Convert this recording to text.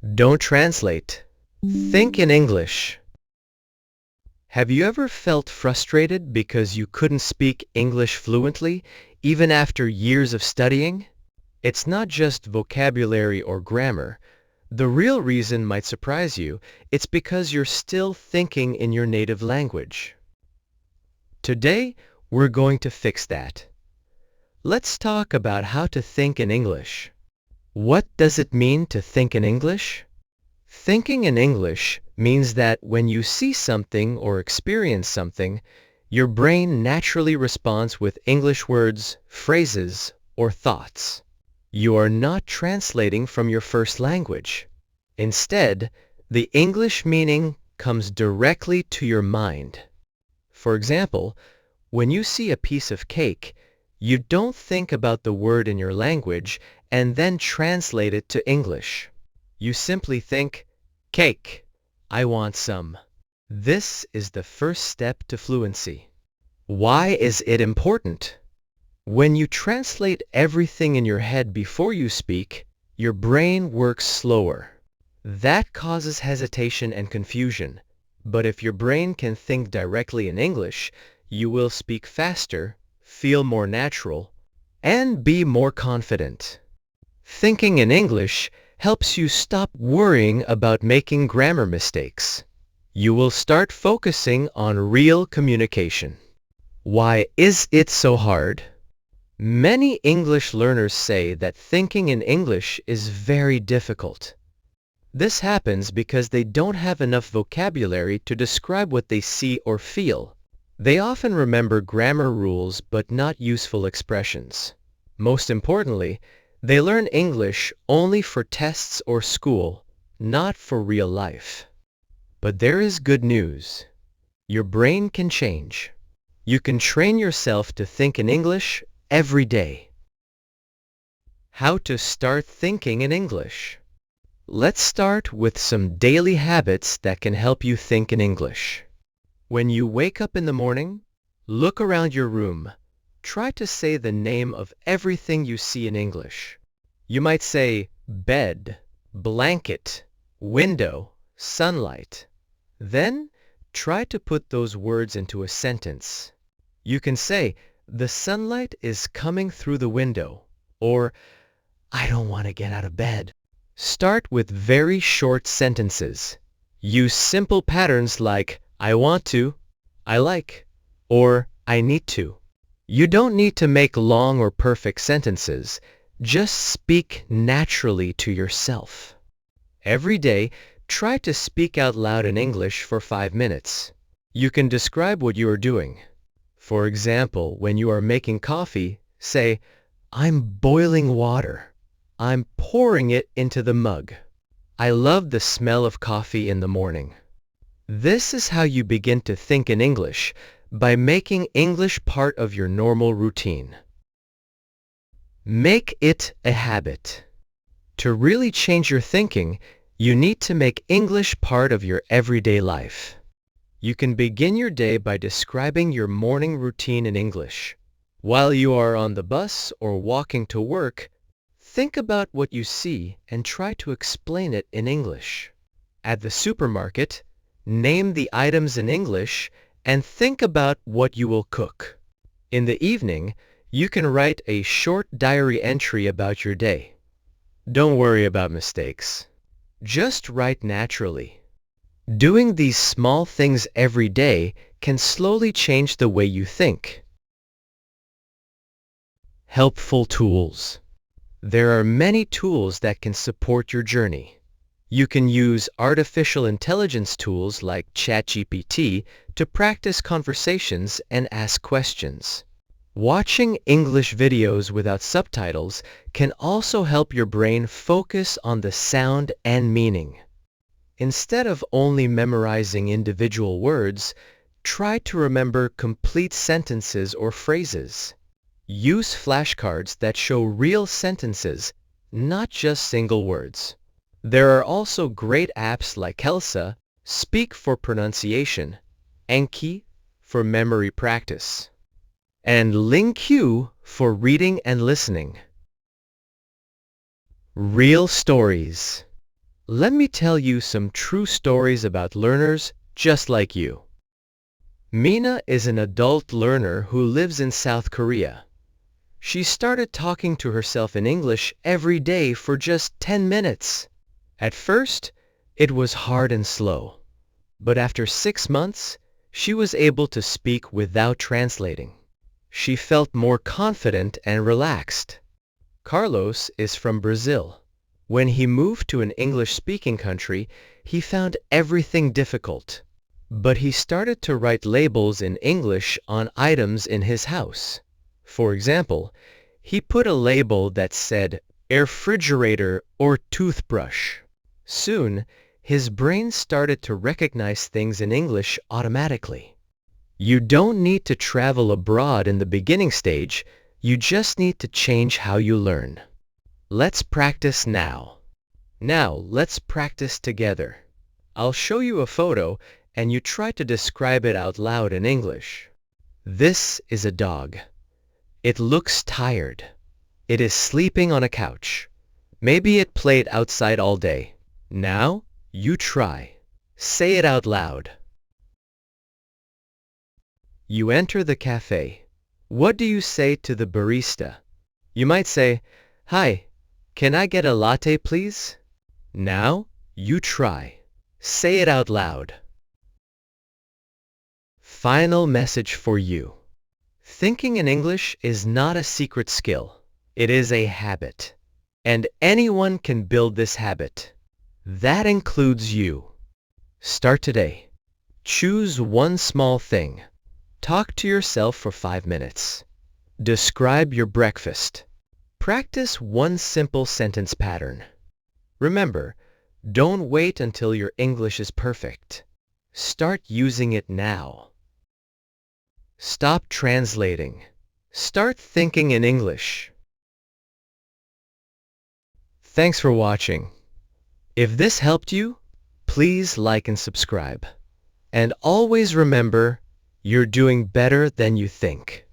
Don't translate. Think in English. Have you ever felt frustrated because you couldn't speak English fluently, even after years of studying? It's not just vocabulary or grammar. The real reason might surprise you. It's because you're still thinking in your native language. Today, we're going to fix that. Let's talk about how to think in English. What does it mean to think in English? Thinking in English means that when you see something or experience something, your brain naturally responds with English words, phrases, or thoughts. You are not translating from your first language. Instead, the English meaning comes directly to your mind. For example, when you see a piece of cake, you don't think about the word in your language and then translate it to English. You simply think, cake, I want some. This is the first step to fluency. Why is it important? When you translate everything in your head before you speak, your brain works slower. That causes hesitation and confusion. But if your brain can think directly in English, you will speak faster, feel more natural, and be more confident. Thinking in English helps you stop worrying about making grammar mistakes. You will start focusing on real communication. Why is it so hard? Many English learners say that thinking in English is very difficult. This happens because they don't have enough vocabulary to describe what they see or feel. They often remember grammar rules but not useful expressions. Most importantly, they learn English only for tests or school, not for real life. But there is good news. Your brain can change. You can train yourself to think in English every day. How to start thinking in English? Let's start with some daily habits that can help you think in English. When you wake up in the morning, look around your room. Try to say the name of everything you see in English. You might say bed, blanket, window, sunlight. Then, try to put those words into a sentence. You can say, the sunlight is coming through the window, or I don't want to get out of bed. Start with very short sentences. Use simple patterns like I want to, I like, or I need to. You don't need to make long or perfect sentences. Just speak naturally to yourself. Every day, try to speak out loud in English for 5 minutes. You can describe what you are doing. For example, when you are making coffee, say, I'm boiling water. I'm pouring it into the mug. I love the smell of coffee in the morning. This is how you begin to think in English, by making English part of your normal routine. Make it a habit. To really change your thinking, you need to make English part of your everyday life. You can begin your day by describing your morning routine in English. While you are on the bus or walking to work, think about what you see and try to explain it in English. At the supermarket, name the items in English and think about what you will cook. In the evening, you can write a short diary entry about your day. Don't worry about mistakes. Just write naturally. Doing these small things every day can slowly change the way you think. Helpful tools. There are many tools that can support your journey. You can use artificial intelligence tools like ChatGPT to practice conversations and ask questions. Watching English videos without subtitles can also help your brain focus on the sound and meaning. Instead of only memorizing individual words, try to remember complete sentences or phrases. Use flashcards that show real sentences, not just single words. There are also great apps like Elsa, Speak for pronunciation, Enki for memory practice, and LingQ for reading and listening. Real stories. Let me tell you some true stories about learners just like you. Mina is an adult learner who lives in South Korea. She started talking to herself in English every day for just 10 minutes. At first, it was hard and slow. But after 6 months, she was able to speak without translating. She felt more confident and relaxed. Carlos is from Brazil. When he moved to an English-speaking country, he found everything difficult. But he started to write labels in English on items in his house. For example, he put a label that said refrigerator or toothbrush. Soon, his brain started to recognize things in English automatically. You don't need to travel abroad in the beginning stage, you just need to change how you learn. Let's practice now. Now, let's practice together. I'll show you a photo and you try to describe it out loud in English. This is a dog. It looks tired. It is sleeping on a couch. Maybe it played outside all day. Now, you try. Say it out loud. You enter the cafe. What do you say to the barista? You might say, "Hi, can I get a latte, please?" Now, you try. Say it out loud. Final message for you. Thinking in English is not a secret skill. It is a habit. And anyone can build this habit. That includes you. Start today. Choose one small thing. Talk to yourself for 5 minutes. Describe your breakfast. Practice one simple sentence pattern. Remember, don't wait until your English is perfect. Start using it now. Stop translating. Start thinking in English. Thanks for watching. If this helped you, please like and subscribe. And always remember, you're doing better than you think.